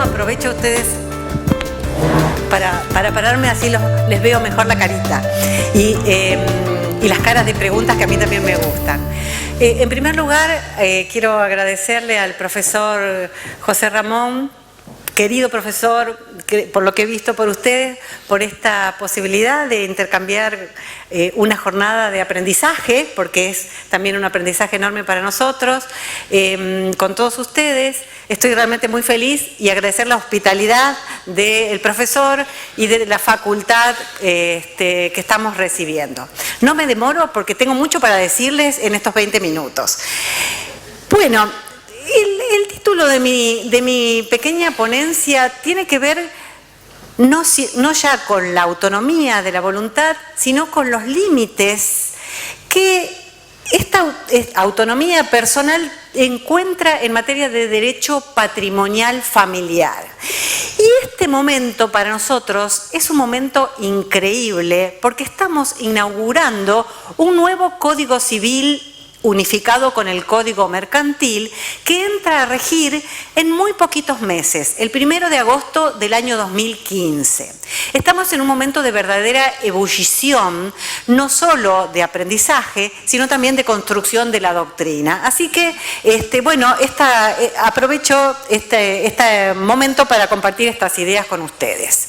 aprovecho a ustedes para pararme, así les veo mejor la carita y las caras de preguntas que a mí también me gustan. En primer lugar, quiero agradecerle al profesor José Ramón, querido profesor, por lo que he visto por ustedes, por esta posibilidad de intercambiar una jornada de aprendizaje, porque es también un aprendizaje enorme para nosotros, con todos ustedes. Estoy realmente muy feliz y agradecer la hospitalidad del profesor y de la facultad que estamos recibiendo. No me demoro porque tengo mucho para decirles en estos 20 minutos. Bueno, el título de mi pequeña ponencia tiene que ver no ya con la autonomía de la voluntad, sino con los límites que esta autonomía personal encuentra en materia de derecho patrimonial familiar. Y este momento para nosotros es un momento increíble porque estamos inaugurando un nuevo Código Civil unificado con el Código Mercantil, que entra a regir en muy poquitos meses, el 1 de agosto del año 2015. Estamos en un momento de verdadera ebullición, no solo de aprendizaje, sino también de construcción de la doctrina. Así que, aprovecho este momento para compartir estas ideas con ustedes.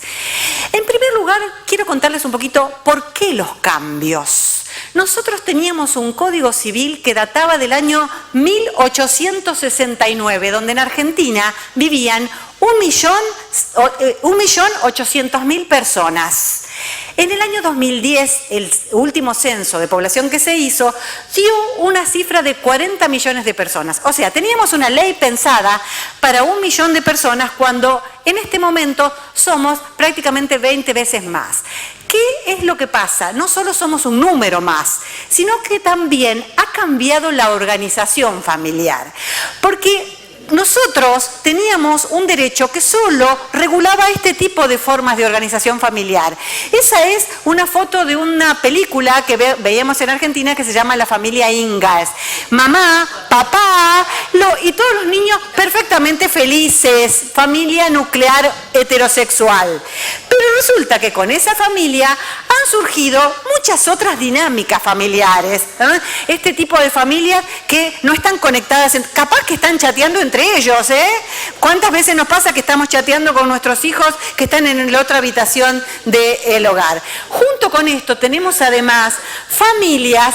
En primer lugar, quiero contarles un poquito por qué los cambios. Nosotros teníamos un Código Civil que databa del año 1869, donde en Argentina vivían 1.800.000 personas. En el año 2010, el último censo de población que se hizo, dio una cifra de 40 millones de personas. O sea, teníamos una ley pensada para 1 millón de personas cuando en este momento somos prácticamente 20 veces más. ¿Qué es lo que pasa? No solo somos un número más, sino que también ha cambiado la organización familiar. Porque nosotros teníamos un derecho que solo regulaba este tipo de formas de organización familiar. Esa es una foto de una película que veíamos en Argentina que se llama La familia Ingalls. Mamá, papá y todos los niños perfectamente felices, familia nuclear heterosexual. Pero resulta que con esa familia han surgido muchas otras dinámicas familiares, ¿no? Este tipo de familias que no están conectadas, capaz que están chateando entre ellos, ¿eh? ¿Cuántas veces nos pasa que estamos chateando con nuestros hijos que están en la otra habitación del hogar? Junto con esto tenemos además familias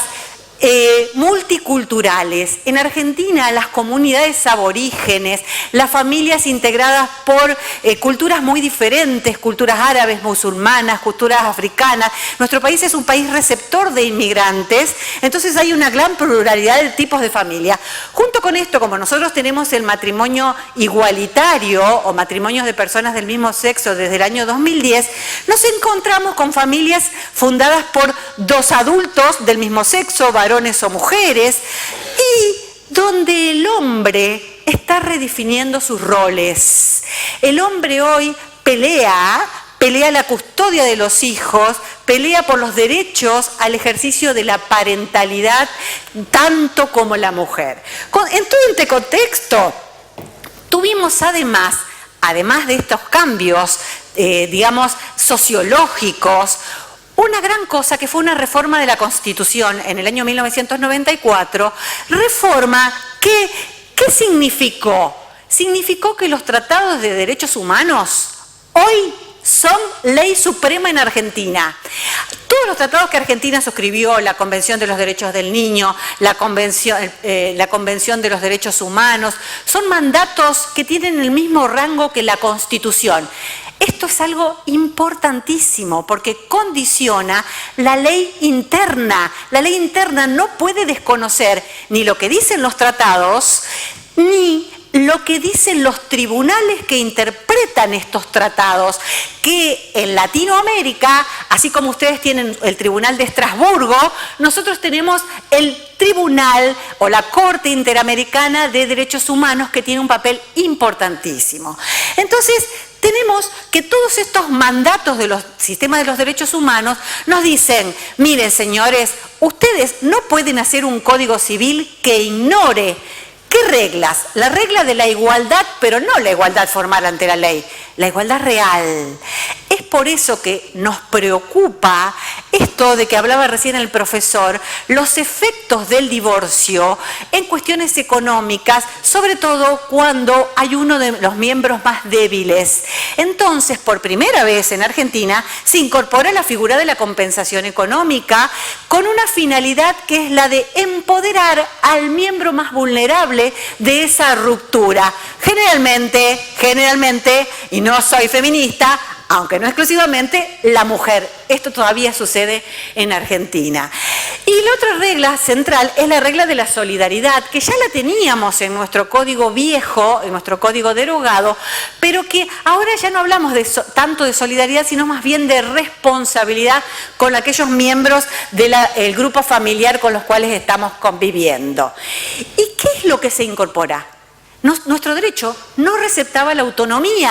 multiculturales. En Argentina, las comunidades aborígenes, las familias integradas por culturas muy diferentes, culturas árabes, musulmanas, culturas africanas. Nuestro país es un país receptor de inmigrantes, entonces hay una gran pluralidad de tipos de familia. Junto con esto, como nosotros tenemos el matrimonio igualitario o matrimonios de personas del mismo sexo desde el año 2010, nos encontramos con familias fundadas por 2 adultos del mismo sexo, varones o mujeres, y donde el hombre está redefiniendo sus roles. El hombre hoy pelea la custodia de los hijos, pelea por los derechos al ejercicio de la parentalidad, tanto como la mujer. En todo este contexto, tuvimos además de estos cambios, sociológicos, una gran cosa que fue una reforma de la Constitución en el año 1994, reforma que, ¿qué significó? Significó que los tratados de derechos humanos hoy son ley suprema en Argentina. Todos los tratados que Argentina suscribió, la Convención de los Derechos del Niño, la Convención de los Derechos Humanos, son mandatos que tienen el mismo rango que la Constitución. Esto es algo importantísimo porque condiciona la ley interna. La ley interna no puede desconocer ni lo que dicen los tratados, ni lo que dicen los tribunales que interpretan estos tratados, que en Latinoamérica, así como ustedes tienen el Tribunal de Estrasburgo, nosotros tenemos el Tribunal o la Corte Interamericana de Derechos Humanos, que tiene un papel importantísimo. Entonces, tenemos que todos estos mandatos de los sistemas de los derechos humanos nos dicen, miren señores, ustedes no pueden hacer un código civil que ignore ¿Qué reglas? La regla de la igualdad, pero no la igualdad formal ante la ley, la igualdad real. Es por eso que nos preocupa esto de que hablaba recién el profesor, los efectos del divorcio en cuestiones económicas, sobre todo cuando hay uno de los miembros más débiles. Entonces, por primera vez en Argentina, se incorpora la figura de la compensación económica con una finalidad que es la de empoderar al miembro más vulnerable de esa ruptura. Generalmente, y no soy feminista, aunque no exclusivamente, la mujer. Esto todavía sucede en Argentina. Y la otra regla central es la regla de la solidaridad, que ya la teníamos en nuestro código viejo, en nuestro código derogado, pero que ahora ya no hablamos tanto de solidaridad, sino más bien de responsabilidad con aquellos miembros del grupo familiar con los cuales estamos conviviendo. ¿Y qué es lo que se incorpora? Nuestro derecho no receptaba la autonomía,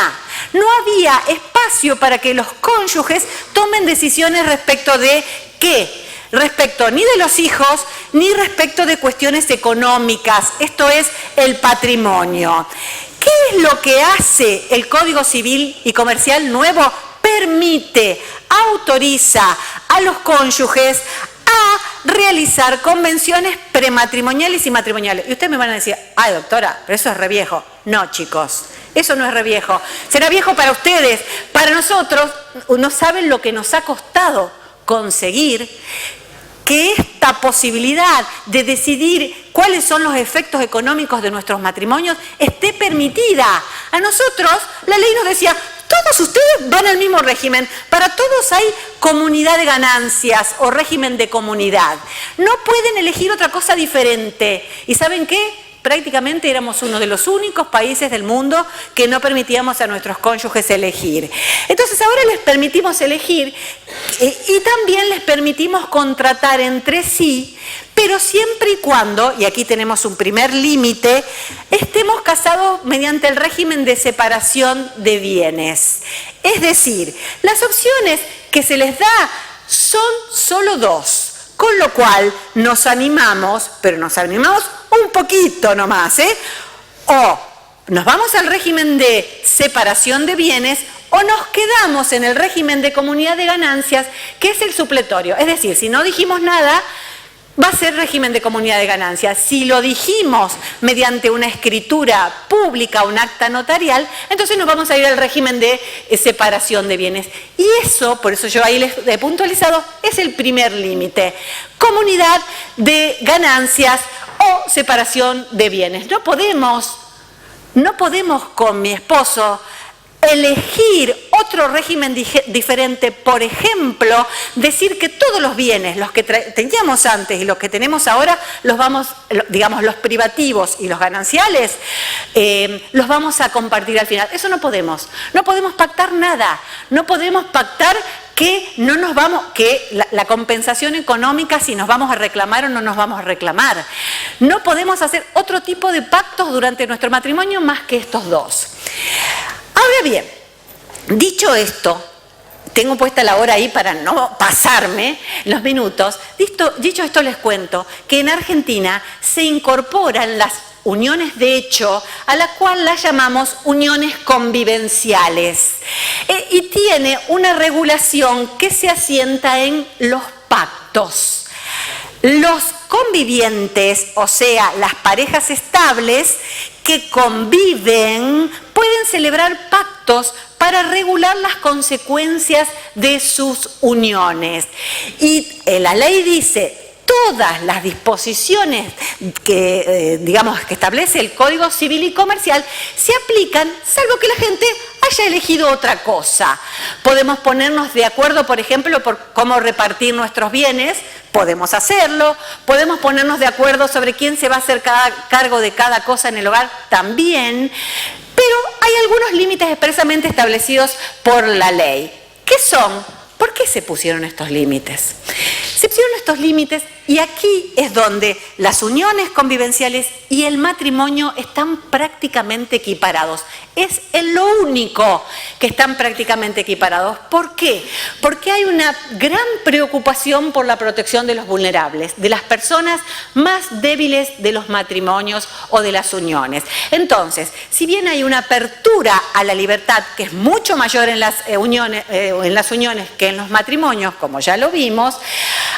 no había espacio para que los cónyuges tomen decisiones respecto de qué, respecto ni de los hijos, ni respecto de cuestiones económicas, esto es el patrimonio. ¿Qué es lo que hace el Código Civil y Comercial nuevo? Permite, autoriza a los cónyuges a realizar convenciones prematrimoniales y matrimoniales. Y ustedes me van a decir, ay doctora, pero eso es re viejo. No, chicos, eso no es re viejo. Será viejo para ustedes, para nosotros, no saben lo que nos ha costado conseguir que esta posibilidad de decidir cuáles son los efectos económicos de nuestros matrimonios esté permitida. A nosotros la ley nos decía, todos ustedes van al mismo régimen, para todos hay comunidad de ganancias o régimen de comunidad. No pueden elegir otra cosa diferente. ¿Y saben qué? Prácticamente éramos uno de los únicos países del mundo que no permitíamos a nuestros cónyuges elegir. Entonces ahora les permitimos elegir y también les permitimos contratar entre sí, pero siempre y cuando, y aquí tenemos un primer límite, estemos casados mediante el régimen de separación de bienes. Es decir, las opciones que se les da son solo dos. Con lo cual nos animamos, pero nos animamos un poquito nomás, o nos vamos al régimen de separación de bienes o nos quedamos en el régimen de comunidad de ganancias, que es el supletorio. Es decir, si no dijimos nada, va a ser régimen de comunidad de ganancias. Si lo dijimos mediante una escritura pública, un acta notarial, entonces nos vamos a ir al régimen de separación de bienes. Y eso, por eso yo ahí les he puntualizado, es el primer límite. Comunidad de ganancias o separación de bienes. No podemos con mi esposo elegir otro régimen diferente, por ejemplo, decir que todos los bienes, los que teníamos antes y los que tenemos ahora, los privativos y los gananciales, los vamos a compartir al final. Eso no podemos pactar nada, no podemos pactar que la compensación económica, si nos vamos a reclamar o no nos vamos a reclamar. No podemos hacer otro tipo de pactos durante nuestro matrimonio más que estos dos. Ahora bien, dicho esto, tengo puesta la hora ahí para no pasarme los minutos. Dicho esto, les cuento que en Argentina se incorporan las uniones de hecho, a la cual las llamamos uniones convivenciales. Y tiene una regulación que se asienta en los pactos. Los convivientes, o sea, las parejas estables que conviven, pueden celebrar pactos para regular las consecuencias de sus uniones. Y la ley dice, todas las disposiciones que establece el Código Civil y Comercial se aplican, salvo que la gente haya elegido otra cosa. Podemos ponernos de acuerdo, por ejemplo, por cómo repartir nuestros bienes, podemos hacerlo. Podemos ponernos de acuerdo sobre quién se va a hacer cargo de cada cosa en el hogar, también. Pero hay algunos límites expresamente establecidos por la ley. ¿Qué son? ¿Por qué se pusieron estos límites? Se pusieron estos límites Y aquí es donde las uniones convivenciales y el matrimonio están prácticamente equiparados. Es lo único que están prácticamente equiparados. ¿Por qué? Porque hay una gran preocupación por la protección de los vulnerables, de las personas más débiles de los matrimonios o de las uniones. Entonces, si bien hay una apertura a la libertad que es mucho mayor en las uniones que en los matrimonios, como ya lo vimos,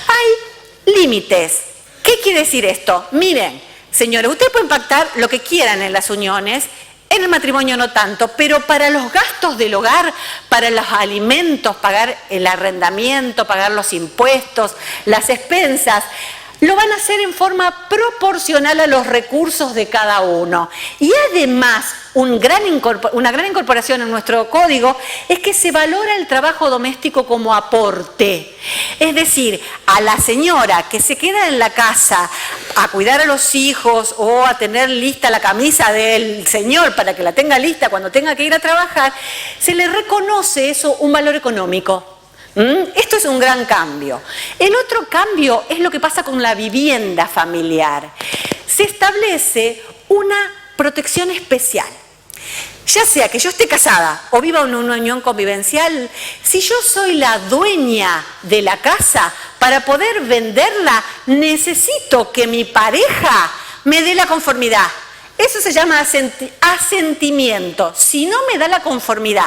hay límites. ¿Qué quiere decir esto? Miren, señores, ustedes pueden pactar lo que quieran en las uniones, en el matrimonio no tanto, pero para los gastos del hogar, para los alimentos, pagar el arrendamiento, pagar los impuestos, las expensas, lo van a hacer en forma proporcional a los recursos de cada uno. Y además, una gran incorporación en nuestro código es que se valora el trabajo doméstico como aporte. Es decir, a la señora que se queda en la casa a cuidar a los hijos o a tener lista la camisa del señor para que la tenga lista cuando tenga que ir a trabajar, se le reconoce eso un valor económico. Esto es un gran cambio. El otro cambio es lo que pasa con la vivienda familiar. Se establece una protección especial. Ya sea que yo esté casada o viva en una unión convivencial, si yo soy la dueña de la casa, para poder venderla necesito que mi pareja me dé la conformidad. Eso se llama asentimiento. Si no me da la conformidad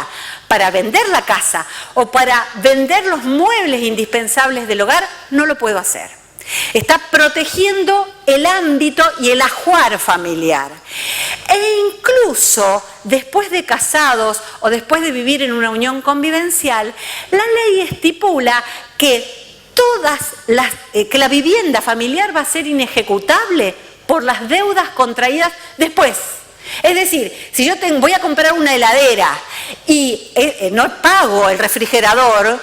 para vender la casa o para vender los muebles indispensables del hogar, no lo puedo hacer. Está protegiendo el ámbito y el ajuar familiar. E incluso después de casados o después de vivir en una unión convivencial, la ley estipula que que la vivienda familiar va a ser inejecutable por las deudas contraídas después. Es decir, si yo voy a comprar una heladera y no pago el refrigerador,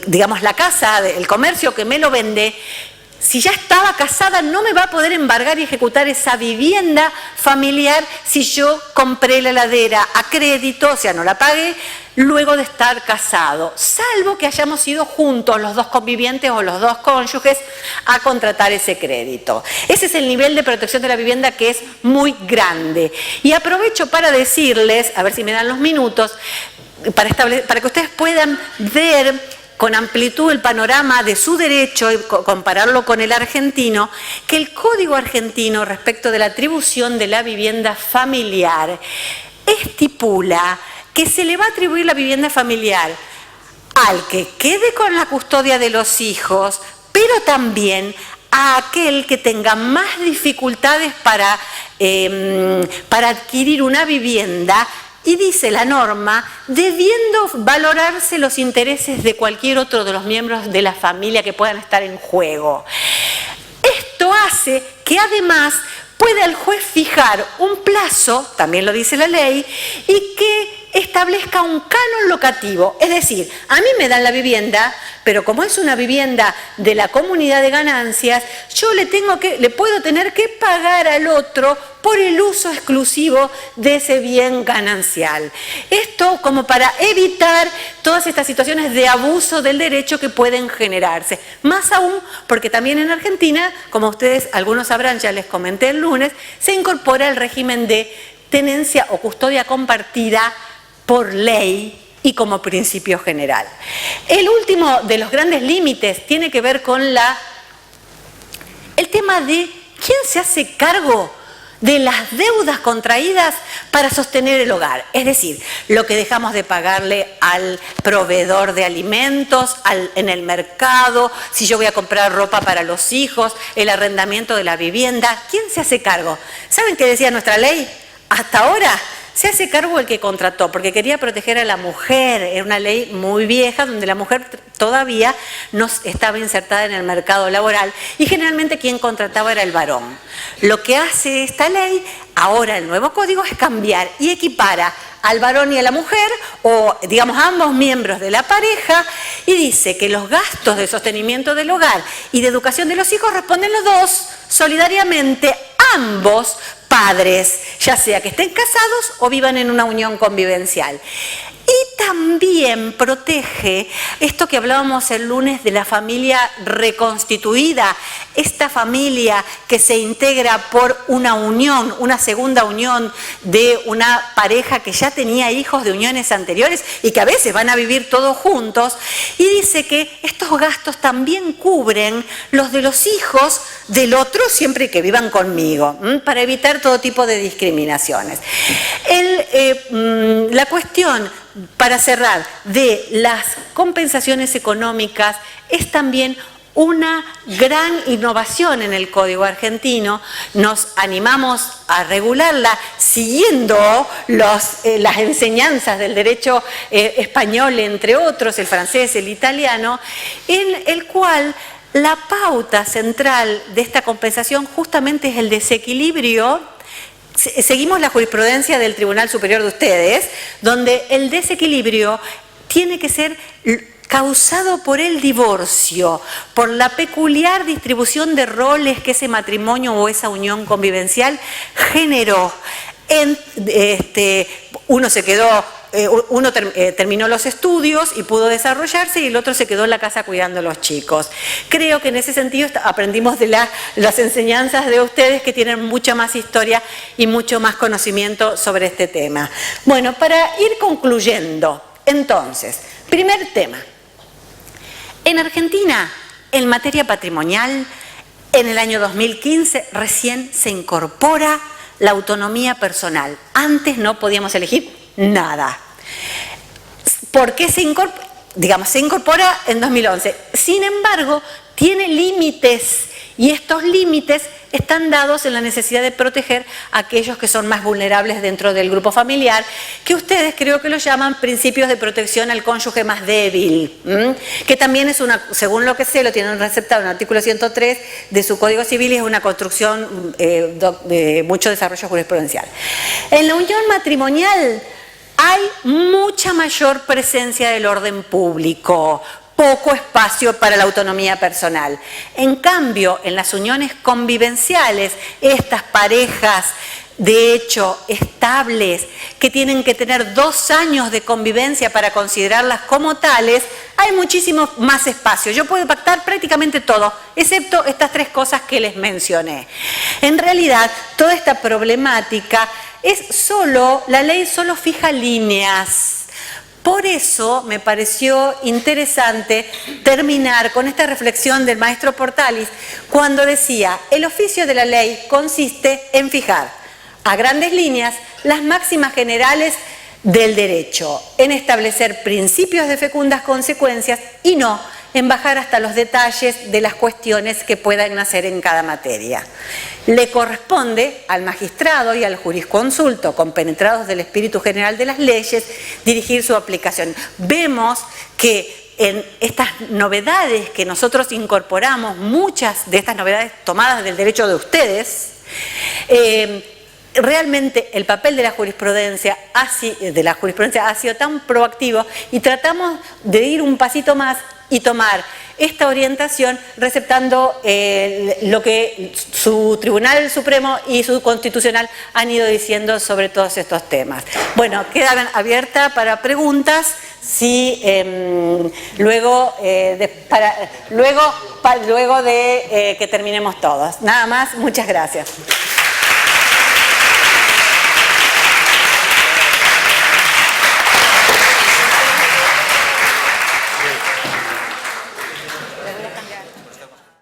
digamos la casa, el comercio que me lo vende, si ya estaba casada no me va a poder embargar y ejecutar esa vivienda familiar si yo compré la heladera a crédito, o sea, no la pagué, luego de estar casado, salvo que hayamos ido juntos los dos convivientes o los dos cónyuges a contratar ese crédito. Ese es el nivel de protección de la vivienda, que es muy grande. Y aprovecho para decirles, a ver si me dan los minutos, para que ustedes puedan ver con amplitud el panorama de su derecho y compararlo con el argentino, que el Código argentino respecto de la atribución de la vivienda familiar estipula que se le va a atribuir la vivienda familiar al que quede con la custodia de los hijos, pero también a aquel que tenga más dificultades para adquirir una vivienda. Y dice la norma, debiendo valorarse los intereses de cualquier otro de los miembros de la familia que puedan estar en juego. Esto hace que además pueda el juez fijar un plazo, también lo dice la ley, y que establezca un canon locativo. Es decir, a mí me dan la vivienda, pero como es una vivienda de la comunidad de ganancias, yo le puedo tener que pagar al otro por el uso exclusivo de ese bien ganancial. Esto como para evitar todas estas situaciones de abuso del derecho que pueden generarse. Más aún porque también en Argentina, como ustedes algunos sabrán, ya les comenté el lunes, se incorpora el régimen de tenencia o custodia compartida por ley y como principio general. El último de los grandes límites tiene que ver con el tema de quién se hace cargo de las deudas contraídas para sostener el hogar. Es decir, lo que dejamos de pagarle al proveedor de alimentos, en el mercado, si yo voy a comprar ropa para los hijos, el arrendamiento de la vivienda. ¿Quién se hace cargo? ¿Saben qué decía nuestra ley? Hasta ahora se hace cargo el que contrató, porque quería proteger a la mujer. Era una ley muy vieja donde la mujer todavía no estaba insertada en el mercado laboral y generalmente quien contrataba era el varón. Lo que hace esta ley, ahora el nuevo código, es cambiar y equipara al varón y a la mujer, o digamos ambos miembros de la pareja, y dice que los gastos de sostenimiento del hogar y de educación de los hijos responden los dos solidariamente, ambos padres, ya sea que estén casados o vivan en una unión convivencial. Y también protege esto que hablábamos el lunes de la familia reconstituida, esta familia que se integra por una unión, una segunda unión de una pareja que ya tenía hijos de uniones anteriores y que a veces van a vivir todos juntos, y dice que estos gastos también cubren los de los hijos del otro siempre que vivan conmigo, para evitar todo tipo de discriminaciones. La cuestión, para cerrar, de las compensaciones económicas es también una gran innovación en el Código argentino. Nos animamos a regularla siguiendo las enseñanzas del derecho español, entre otros, el francés, el italiano, en el cual la pauta central de esta compensación justamente es el desequilibrio. Seguimos la jurisprudencia del Tribunal Superior de ustedes, donde el desequilibrio tiene que ser causado por el divorcio, por la peculiar distribución de roles que ese matrimonio o esa unión convivencial generó. Uno terminó los estudios y pudo desarrollarse, y el otro se quedó en la casa cuidando a los chicos. Creo que en ese sentido aprendimos de las enseñanzas de ustedes, que tienen mucha más historia y mucho más conocimiento sobre este tema. Bueno, para ir concluyendo, entonces, primer tema. En Argentina, en materia patrimonial, en el año 2015 recién se incorpora la autonomía personal. Antes no podíamos elegir nada. ¿Por qué se incorpora? Digamos, se incorpora en 2011. Sin embargo, tiene límites, y estos límites están dados en la necesidad de proteger a aquellos que son más vulnerables dentro del grupo familiar, que ustedes creo que lo llaman principios de protección al cónyuge más débil, que también es según lo que sé, lo tienen receptado en el artículo 103 de su Código Civil, y es una construcción de mucho desarrollo jurisprudencial. En la unión matrimonial hay mucha mayor presencia del orden público, poco espacio para la autonomía personal. En cambio, en las uniones convivenciales, estas parejas de hecho estables, que tienen que tener 2 años de convivencia para considerarlas como tales, hay muchísimo más espacio. Yo puedo pactar prácticamente todo, excepto estas 3 cosas que les mencioné. En realidad, toda esta problemática la ley solo fija líneas. Por eso me pareció interesante terminar con esta reflexión del maestro Portalis, cuando decía: el oficio de la ley consiste en fijar a grandes líneas las máximas generales del derecho, en establecer principios de fecundas consecuencias y no en bajar hasta los detalles de las cuestiones que puedan nacer en cada materia. Le corresponde al magistrado y al jurisconsulto, compenetrados del espíritu general de las leyes, dirigir su aplicación. Vemos que en estas novedades que nosotros incorporamos, muchas de estas novedades tomadas del derecho de ustedes, realmente el papel de la jurisprudencia ha sido tan proactivo, y tratamos de ir un pasito más y tomar esta orientación receptando lo que su Tribunal Supremo y su Constitucional han ido diciendo sobre todos estos temas. Bueno, queda abierta para preguntas, luego de que terminemos todos. Nada más, muchas gracias.